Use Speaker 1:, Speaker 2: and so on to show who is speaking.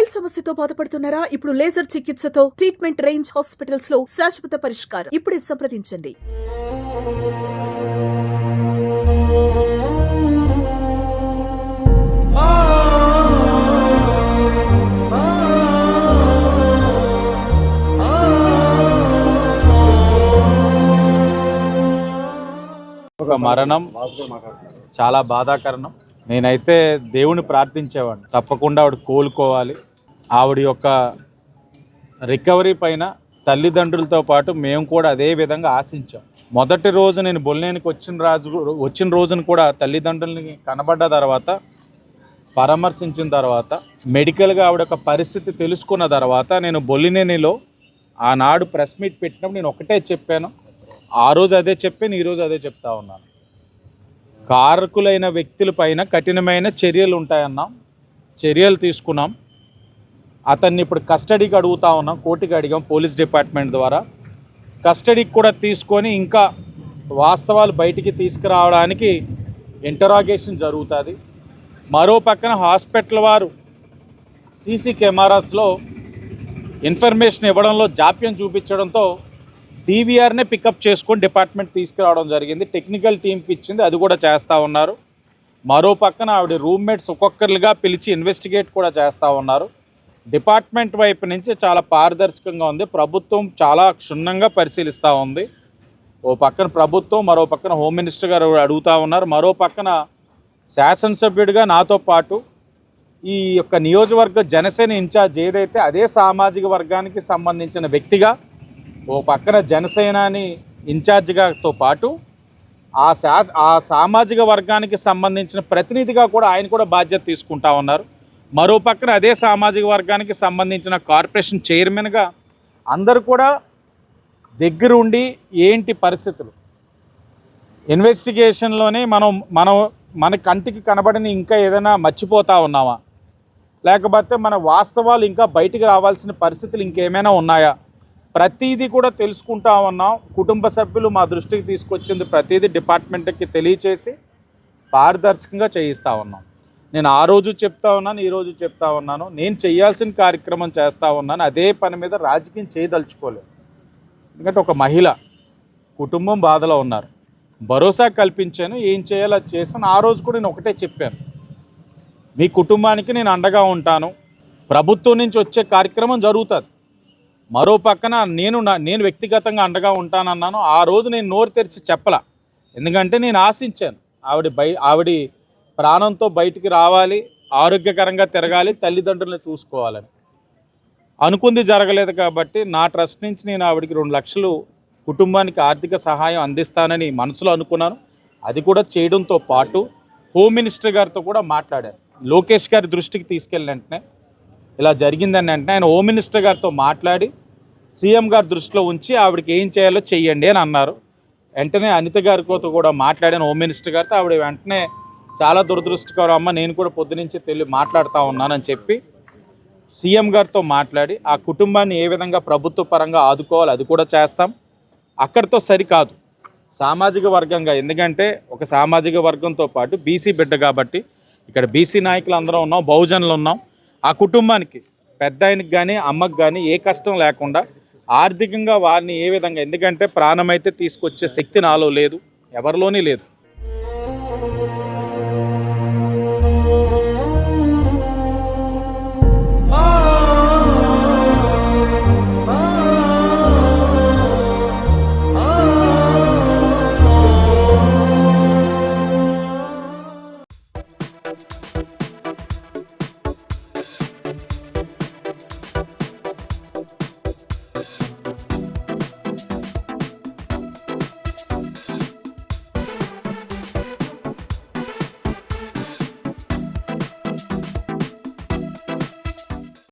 Speaker 1: మొటిమల సమస్యతో బాధపడుతున్నారా? ఇప్పుడు లేజర్ చికిత్సతో ట్రీట్మెంట్ రేంజ్ హాస్పిటల్స్ లో శాశ్వత పరిష్కారం. ఇప్పుడే సంప్రదించండి.
Speaker 2: ఒక మరణం చాలా బాధాకరణం. నేనైతే దేవుని ప్రార్థించేవాడిని, తప్పకుండా ఆవిడ కోలుకోవాలి. ఆవిడ యొక్క రికవరీ పైన తల్లిదండ్రులతో పాటు మేము కూడా అదే విధంగా ఆశించాం. మొదటి రోజు నేను బొల్లేనికి వచ్చిన రోజున కూడా తల్లిదండ్రులని కనబడ్డ తర్వాత, పరామర్శించిన తర్వాత, మెడికల్గా ఆవిడ యొక్క పరిస్థితి తెలుసుకున్న తర్వాత నేను బొల్లినేనిలో ఆనాడు ప్రెస్ మీట్ పెట్టినప్పుడు నేను ఒకటే చెప్పాను. ఆ రోజు అదే చెప్పాను, ఈరోజు అదే చెప్తా ఉన్నాను. కారకులైన వ్యక్తులపైన కఠినమైన చర్యలు ఉంటాయన్నాం, చర్యలు తీసుకున్నాం. అతన్ని ఇప్పుడు కస్టడీకి అడుగుతా ఉన్నాం, కోర్టుకి అడిగాం పోలీస్ డిపార్ట్మెంట్ ద్వారా. కస్టడీకి కూడా తీసుకొని ఇంకా వాస్తవాలు బయటికి తీసుకురావడానికి ఇంటరాగేషన్ జరుగుతుంది. మరో పక్కన హాస్పిటల్ వారు సీసీ కెమెరాస్లో ఇన్ఫర్మేషన్ ఇవ్వడంలో జాప్యం చూపించడంతో DVRనే పికప్ చేసుకొని డిపార్ట్మెంట్ తీసుకురావడం జరిగింది. టెక్నికల్ టీంకి ఇచ్చింది, అది కూడా చేస్తూ ఉన్నారు. మరో పక్కన ఆవిడ రూమ్మేట్స్ ఒక్కొక్కరుగా పిలిచి ఇన్వెస్టిగేట్ కూడా చేస్తూ ఉన్నారు. డిపార్ట్మెంట్ వైపు నుంచి చాలా పారదర్శకంగా ఉంది. ప్రభుత్వం చాలా క్షుణ్ణంగా పరిశీలిస్తూ ఉంది. ఓ పక్కన ప్రభుత్వం, మరో పక్కన హోమ్ మినిస్టర్ గారు అడుగుతూ ఉన్నారు. మరో పక్కన శాసనసభ్యుడిగా నాతో పాటు ఈ యొక్క నియోజకవర్గ జనసేన ఇన్ఛార్జ్ ఏదైతే అదే సామాజిక వర్గానికి సంబంధించిన వ్యక్తిగా, ఓ పక్కన జనసేనాని ఇన్ఛార్జిగాతో పాటు ఆ సామాజిక వర్గానికి సంబంధించిన ప్రతినిధిగా కూడా ఆయన కూడా బాధ్యత తీసుకుంటా ఉన్నారు. మరో పక్కన అదే సామాజిక వర్గానికి సంబంధించిన కార్పొరేషన్ చైర్మన్గా అందరూ కూడా దగ్గరుండి ఏంటి పరిస్థితులు, ఇన్వెస్టిగేషన్లోనే మన కంటికి కనబడని ఇంకా ఏదైనా మర్చిపోతూ ఉన్నామా, లేకపోతే మన వాస్తవాలు ఇంకా బయటికి రావాల్సిన పరిస్థితులు ఇంకేమైనా ఉన్నాయా, ప్రతిదీ కూడా తెలుసుకుంటా ఉన్నాం. కుటుంబ సభ్యులు మా దృష్టికి తీసుకొచ్చింది ప్రతిదీ డిపార్ట్మెంట్కి తెలియచేసి పారదర్శకంగా చేయిస్తూ ఉన్నాం. నేను ఆ రోజు చెప్తా ఉన్నాను, ఈరోజు చెప్తా ఉన్నాను. నేను చేయాల్సిన కార్యక్రమం చేస్తూ ఉన్నాను. అదే పని మీద రాజకీయం చేయదలుచుకోలేదు. ఎందుకంటే ఒక మహిళ కుటుంబం బాధలో ఉన్నారు, భరోసా కల్పించాను, ఏం చేయాలో అది చేశాను. ఆ రోజు కూడా నేను ఒకటే చెప్పాను, మీ కుటుంబానికి నేను అండగా ఉంటాను, ప్రభుత్వం నుంచి వచ్చే కార్యక్రమం జరుగుతుంది. మరో పక్కన నేను వ్యక్తిగతంగా అండగా ఉంటానన్నాను. ఆ రోజు నేను నోరు తెరిచి చెప్పలా, ఎందుకంటే నేను ఆశించాను ఆవిడ ప్రాణంతో బయటికి రావాలి, ఆరోగ్యకరంగా తిరగాలి, తల్లిదండ్రులను చూసుకోవాలని. అనుకుంది జరగలేదు కాబట్టి నా ట్రస్ట్ నుంచి నేను ఆవిడకి 2 లక్షలు కుటుంబానికి ఆర్థిక సహాయం అందిస్తానని మనసులో అనుకున్నాను. అది కూడా చేయడంతో పాటు హోమ్ మినిస్టర్ గారితో కూడా మాట్లాడాను. లోకేష్ గారి దృష్టికి తీసుకెళ్ళిన వెంటనే ఇలా జరిగిందని వెంటనే ఆయన హోమ్ మినిస్టర్ గారితో మాట్లాడి సీఎం గారి దృష్టిలో ఉంచి ఆవిడకి ఏం చేయాలో చెయ్యండి అని అన్నారు. వెంటనే అనిత గారితో కూడా మాట్లాడాను హోమ్ మినిస్టర్ గారితో. ఆవిడ వెంటనే చాలా దురదృష్టకరం అమ్మ, నేను కూడా పొద్దునుంచి మాట్లాడుతూ ఉన్నానని చెప్పి సీఎం గారితో మాట్లాడి ఆ కుటుంబాన్ని ఏ విధంగా ప్రభుత్వ పరంగా ఆదుకోవాలి అది కూడా చేస్తాం. అక్కడితో సరికాదు, సామాజిక వర్గంగా, ఎందుకంటే ఒక సామాజిక వర్గంతో పాటు బీసీ బిడ్డ కాబట్టి ఇక్కడ బీసీ నాయకులు అందరం ఉన్నాం, బహుజనులు ఉన్నాం. ఆ కుటుంబానికి పెద్ద ఆయనకి కానీ అమ్మకి కానీ ఏ కష్టం లేకుండా ఆర్థికంగా వారిని ఏ విధంగా, ఎందుకంటే ప్రాణమైతే తీసుకొచ్చే శక్తి నాలో లేదు, ఎవరిలోనే లేదు.